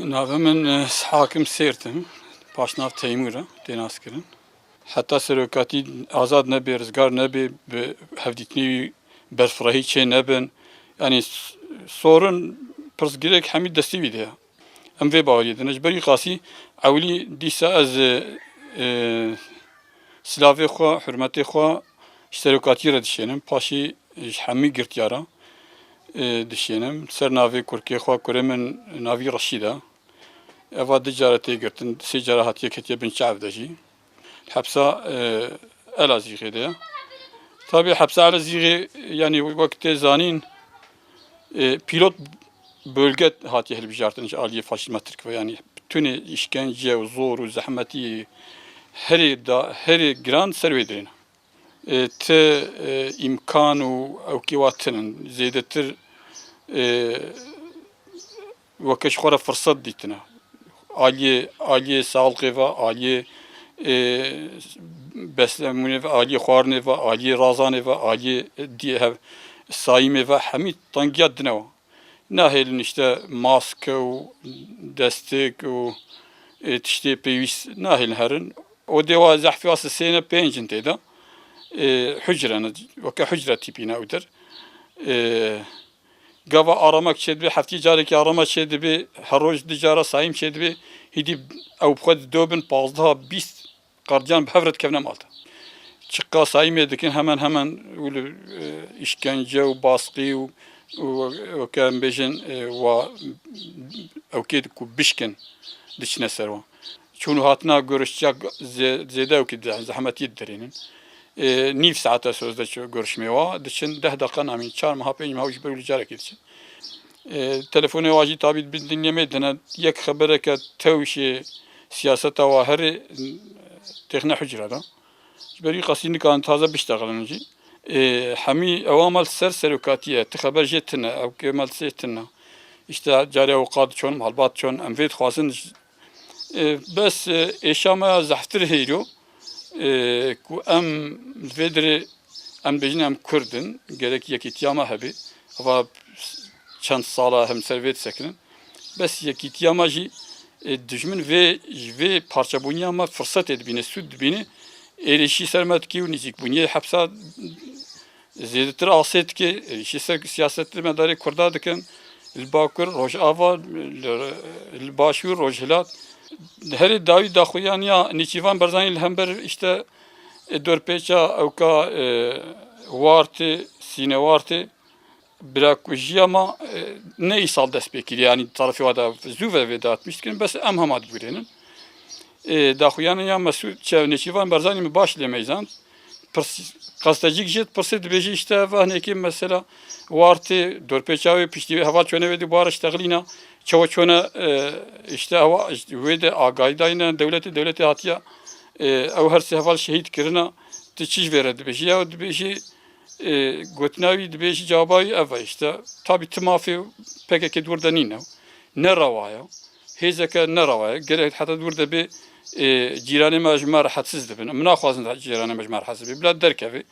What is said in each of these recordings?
Navê min Hakim Sêrtim, paşnav Teymûr e tê naskirin. Heta serokatî azad nebe, rizgar nebe, bi hevdîtinî berfirehî çê nebin. Yani sorun pirsgirêk hemî destî wî de ye. Em vê bawerî din. Ji berî qasî ewlî dîsa ez silavê xwe, hurmetê xwe ji serokatî re dişênim. Paşî ji hemî girtiyara dişênim. Ser navê Kurkê xwe kurê min navî Reşîd e. Eva di cara tê girtin, sê cara hatiye ketiye bin çav de jî. Hepsa Elazığê de ye. Tabii hepsa Elazığê yani wek tê zanîn pilot bölge hatiye hilbijartin ji aliyê faşîzma Tirk ve yani bütünê işkence û zor û zehmetî herê giran ser wê dirêne. Ti imkan û ewkê wa tinin zêdetir weke ji xwe re firset dîtine. Aliyê sağlıkê ve, aliyê beslemenê ve, aliyê xwarinê ve, aliyê razanê ve, aliyê sayîmê ve hemî tangiya dine we. Nahêlin işte maske û destek û tiştê pêwîst nahêlin herin. O dê wa zehfê wa sêne pêncin tê de. Hücre weke hücre tîpîne ew dir. Gava aramak çêdibê, heftî carekî arama çêdibê, her roj di cara sayîm çêdibê, hîdî ew bi xwe didobin 15-20 qardiyan bi hev re dikevne malta. Çiqa sayîmê dikin hemen işkence û baskî û weke em bêjin wa ewkê ku bişkin diçine ser wan. Çûn hatina görüşecek zêde ewkê zehmetî didirênin. Nîv saeta sözde görüşmê wa diçin 10 deqiqa namîn 4 meha 5 meha ji ber wî carekê diçin. Telefonê wa jî tabî dinlemê dine yek xebereke tewşê siyaseta wa herê têxine hücre de. Ji berî qasî nikarin taze bişteqilin jî. Hemî ewa mal ser serokatî ye, ti xeber jê tune, ewkê mal sê tune. İşte carê ewqat çon, helbat çon, em vê dixwazin bes êşa zehftir hêro ku em li vê dirê em bêjin em Kurdin, gerek yekîtiya me hebe, ava çend sala hem ser vê disekinin. Bes yekîtiya me jî dijmin ji vê parçebûniya me firsetê dibîne, sûd dibîne, êrişî ser me dikê û nîzîkbûniyê hepsa zêdetir asê dike, êrişî ser siyasetê medarê Kurda dikin, li Bakur, Rojava, li Başûr, Rojhilat. Herê dawî daxuyaniya Nêçîrvan Barzanî li hember işte dorpêça ewka wartê, sînewartê bira ku jiya me ne îsal dest pê kiriye yani tarafê wa da zû ve vê datmiş dikin bes em hema dibîrênin. Daxuyaniya Mesûd Nêçîrvan Barzanî min baş lê meyzand. Gaztecîk jê pirsê dibêje işte vehnekê mesela wartê dorpêça wê piştî heva çone wê dibare ji teqlîna çawa çone işte heva wê de agahî dayîne devletê hatiye ew her sê heval şehîd kirina ti çi ji vê re dibêjî ya dibêjî gotina wî dibêjî cevaba wî ev e işte tabî ti mafê PKK dûr de nîne ne rewa ye hêzeke ne rewa ye gerek heta dûr de bê cîranê me ji me rehetsiz dibin em naxwazin cîranê me ji me rehetsiz bê bila derkevê.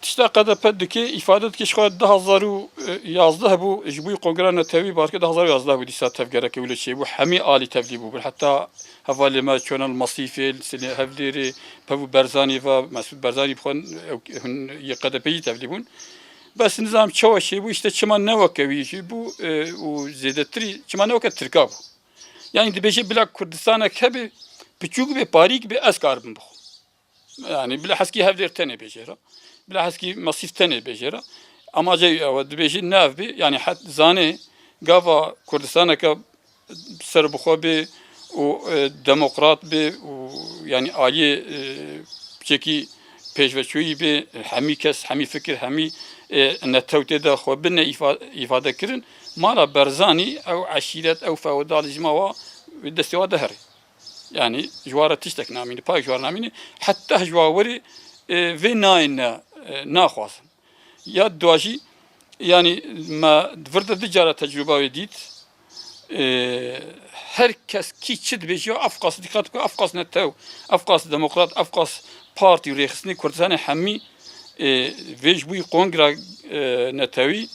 Tişta qedepet dike îfade dike ji xwe 2011 hebû ji bo Kongreya Netewî barke 2011 bû dîsa tevgereke wî li çêbû hemî alî tevlî bû heta hevalê me çone li Masîfê, li Hevlêrê, Pevû Barzanî ve Mesûd Barzanî bixwe hûn yê qedepeyî tevlî bûn. Bes nizam çawa çêbû işte çima ne weke wî jî bû û zêdetirî çima ne weke Tirka bû. Yani dibêje bila Kurdistanek hebe piçûk bê parîk bê ez karibim bixwe. Yani bila heskî Hevlêr tenê bêjêre. Bila heskî Masîf tenê bêjêre. Amaca ew dibêjî nev bê yani zanê gava Kurdistaneke ser bixwe bê û demokrat bê û yani aliyê piçekî pêşveçûyî bê hemî kes, hemî fikir, hemî netewtê de xwe bine îfade kirin mala Barzanî ew eşîret ew feodalizma wa destê wa de here. Yani ji wa re tiştek namîne, payek ji wa re namîne heta ji wa werî vê nayên naxwazin. Ya dua jî yani me vir de di cara tecrüba wê dît herkes kî çi dibêje ev qas dîqet bike ev qas netew, ev qas demokrat, ev qas partî û rêxistinê Kurdistanê hemî vê ji bo Kongreya Netewî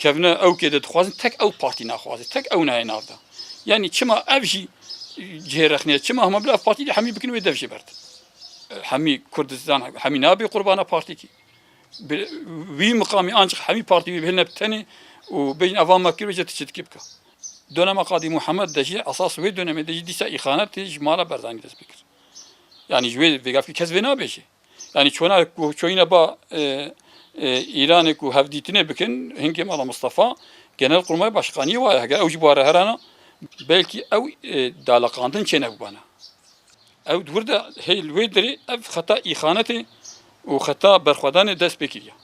کەڤنە ئەو کێ دەدخوازن تەک ئەو پارتی ناخوازێت تەک ئەو نایە ناودا یعنی چما ئەڤژی جێرەخنێت چما هەمە بلا پارتی هەمی بکن وێ دەڤژێ بەرد هەمی کوردستان هەمی نابێ قوربانە پارتیکی وی مقامی ئانچ هەمی پارتی وی بهێنە بتەنێ و بین ئەوان مەکر بێژێت تچێتکی بکە دۆنەمە قادی محەممەد دەژێ ئەساس وێ دۆنەمێ دەژی دیسا ئیخانەت تێژ مالە بەرزانی دەست بکرد yani ji wê vêgafî kes vê nabêje yani çona ku çoyîne ba Îranê ku hevdîtinê bikin hingê mala Mustafa Genel Kurmay Başkaniyê waye heger ew jî ware herana belkî ew dalaqandin çêne bibana ew wir de hey li wê derê ev xeta îxanetê û xeta berxwedanê dest pê kiriye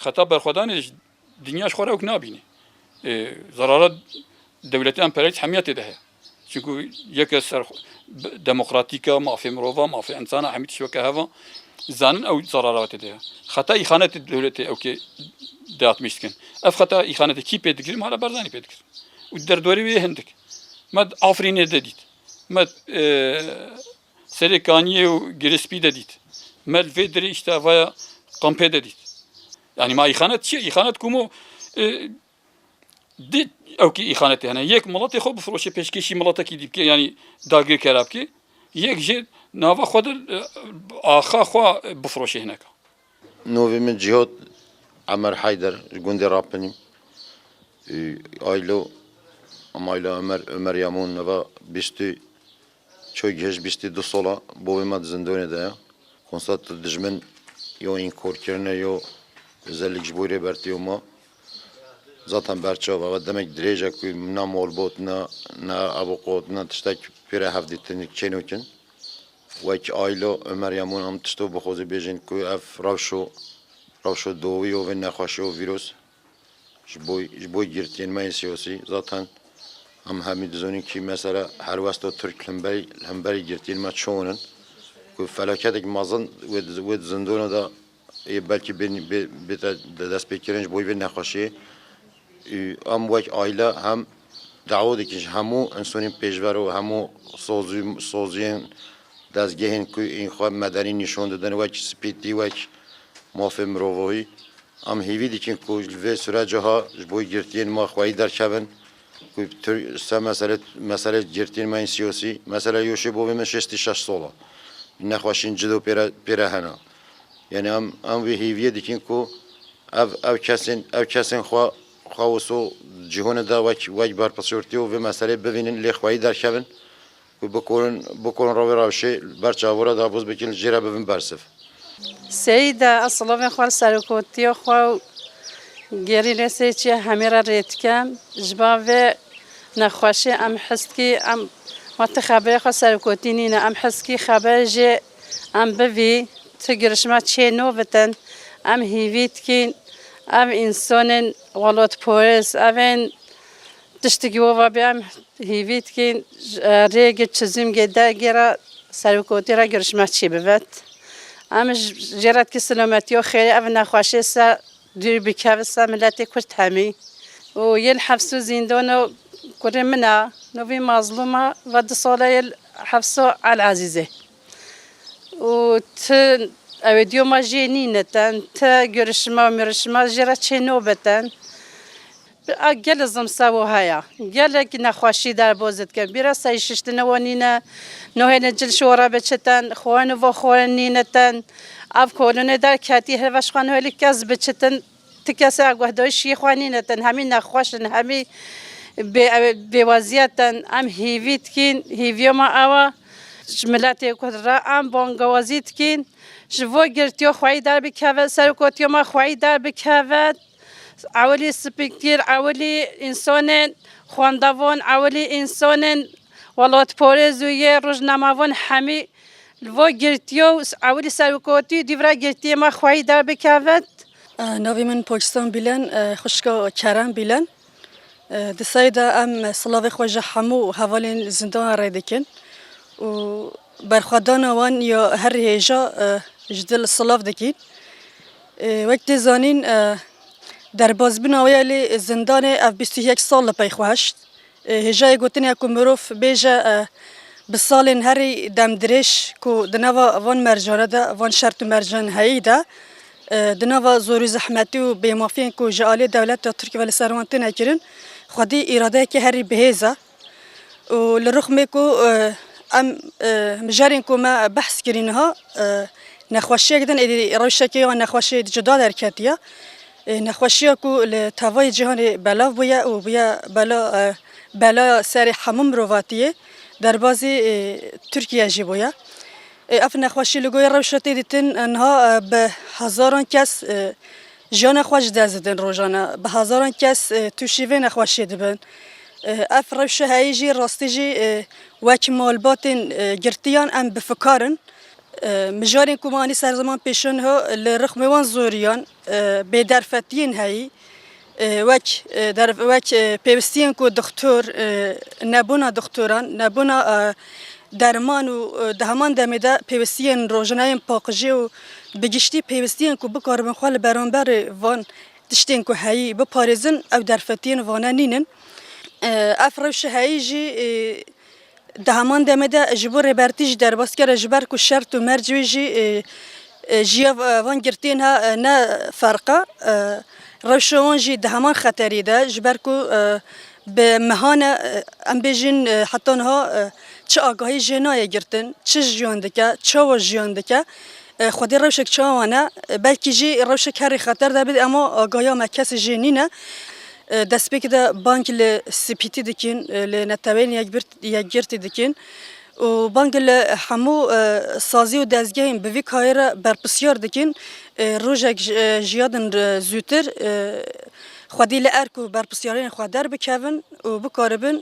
xeta berxwedanê ji dinya ji xwe re ew nabîne zarara dewletê emperyalîst hemiyetê de heye çünkü yeke ser demokratîka mafê mirova mafê insana hemî tişweke heva zanin ew zararat de xeta îxanetê dewletê ew kê dağıtmış dikin ev xeta îxanetê kî pê dikir hala berzanî pê dikir û derdorî wê hindik me Afrînê de dît me serê Kaniyê û Girespî de dît me li vê derê işte vaya Kampê de dît yani ma îxanet çi îxanet kumo dît ew kî îxanetê hene yek miletê xwe bifroşe pêşkêşî miletekî dîbke yani dagir kerabkê yek jê nava xwe de axa xwe bifroşe hineka Novê min Cihat Emer Heyder ji gundê Rapinî aylo em ayla Ömer Yamun neva bîstî çoy gêj bîstî du sola bo wê me di zindonê de ye konstat dijmin yo înkorkirine yo özellik ji bo rê bertiyo ma zaten berçava ve demek dirêje ku na molbot na abokot na tiştek pêre hevdîtinî çênokin wek aylo Ömer Yamun em tişto bixwazî bêjin ku ev rewşo dowî û vê nexweşî û vîrus ji bo girtiyên me yên siyasî zaten em hemî dizanîn kî mesela helwesta Türk hemberî girtiyên me çonin ku felaketek mezin wê di zindona da belkî bête dest pêkirin ji bo vê nexweşiyê em wek aile hem dawa dikin ji hemû insonên pêşver û hemû soziyên dezgehên ku ên xwe medenî nîşan didin wek spîtî wek mafê mirovahî em hêvî dikin ku li vê süreca ji bo girtiyên me xweyî derkevin ku se mesele girtiyên me yên siyasî mesela yoşê bo vê min 66 sola nexweşîn cido pêre hene yani em vê hêviye dikin ku ev kesên xwe xaweso cîhanê de wek berpirsgirtî û vê meselê bivînin lê xweyî derkevin ku bikorin ravê rewşê ber çavûra dabûz bikin jê re bivin bersiv Seyda aslovên xwe serokotiyê xwe gerînê sêçiye hemî re rêdikem ji ba vê nexweşî em hizkî em wate xeberê xwe serokotî nîne em hizkî xeber jê em bivî ti girişma çêno bitin em hêvî dikîn ev însanên welatporîs evên tiştekî weva bê em hêvî dikîn rêgê çizîmgê dergê re serokotî re girişma çê bibet em jê re dikî silametiya xêrê ev nexweşî ser dûr bikeve ser miletê Kurd hemî û yên hevsû zîndana kurê min e novî mazlûma ve du salayê hevsa Elezîzê û ti ew diyo me jê nînetin ti girişma mirişma jê re çêno bitin gelek zimsevo heye gelek nexweşî derbas dikin bîra seyşiştine we nîne nohêne cilşora biçitin xwarin û xwarin nînetin ev kolonê derketî heveş xwe nihêlî kes biçitin ti kesê guhdayî şî xwe nînetin hemî nexweşin hemî bêweziyetin em hêvî dikîn hêviya me ew e ji miletê Kurd re em bangewazî dikîn ji bo girtiya xweyî derbikeve seroketiya me xweyî derbikeve ewilî spîkir ewilî însanên xwendevan ewilî însanên welatporîz û yê rojnamevan hemî li bo girtiya ewilî seroketî dîvre girtiyê me xweyî derbikeve Navê min Pakistan bîlan xwişka Kerem bîlan di sayda em silavê xwe ji hemû hevalên zindanan rê dikin û berxwedana wan ya her hêja ji dil silav dikin wek tê zanîn derbasbûna wê lê zindanê ev 21 sal li pey xwe heşt hêjayê gotinê ku mirov bêje bi salên herî demdirêj ku di nava van mercana de van şert û mercan heyî de دناوا زوری زحمتی و بیمافین کو جالی دولت ترکیه ولی سروانتی نکرین خودی اراده که هری بهزه و لرخم کو ام مجارین کو ما بحث کرینها نخوشی کدن روشه که یا نخوشی جدا درکتیه نخوشی کو لتوای جهان بلا بویا و بیا بلا سر حموم رواتیه در بازی ترکیه جی بویا اف نخوشی لگوی روشتی دیتن انها به هزاران کس جان خوش دزدن روزانه به هزاران کس توشیوه نخوشی دبن اف روشه هایجی راستی جی وک مالباتن گرتیان ام بفکارن مجارین کمانی سر زمان پیشن ها لرخم وان زوریان به درفتین هایی وک پیوستین کو دکتر نبونا دکتران نبونا درمان و دهمان دمیده پیوستین روزنایم پاکجی و بگشتی پیوستین کو بکاربن خال برانبر وان تشتین کو هایی بپارزن او درفتین وانا نینن افروش هایی جی دهمان دمیده جبور برتیج در باسکر جبر کو شرط و مرجوی جی جیا وان گرتین ها نه فرقه روشوان جی دهمان خطری ده جبر کو به مهانه ام بیجین حتی ها چه آگاهی جنایه گرتن چه جیاندکه چه و جیاندکه خودی روشک چاوانه بلکه جی روشک هری خطر ده بید اما آگاهی ما کسی جنینه دست به که ده بانک لسپیتی دکین لنتوین یک گرتی دکین و بانک لحمو سازی و دزگاهیم به وی کایر برپسیار دکین روشک جیادن زودتر خودی لارکو برپسیارین خود در بکوین و بکاربن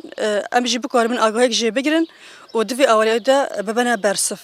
امجی بکاربن آگاهی جی بگیرن و دوی آوریده ببنه برصف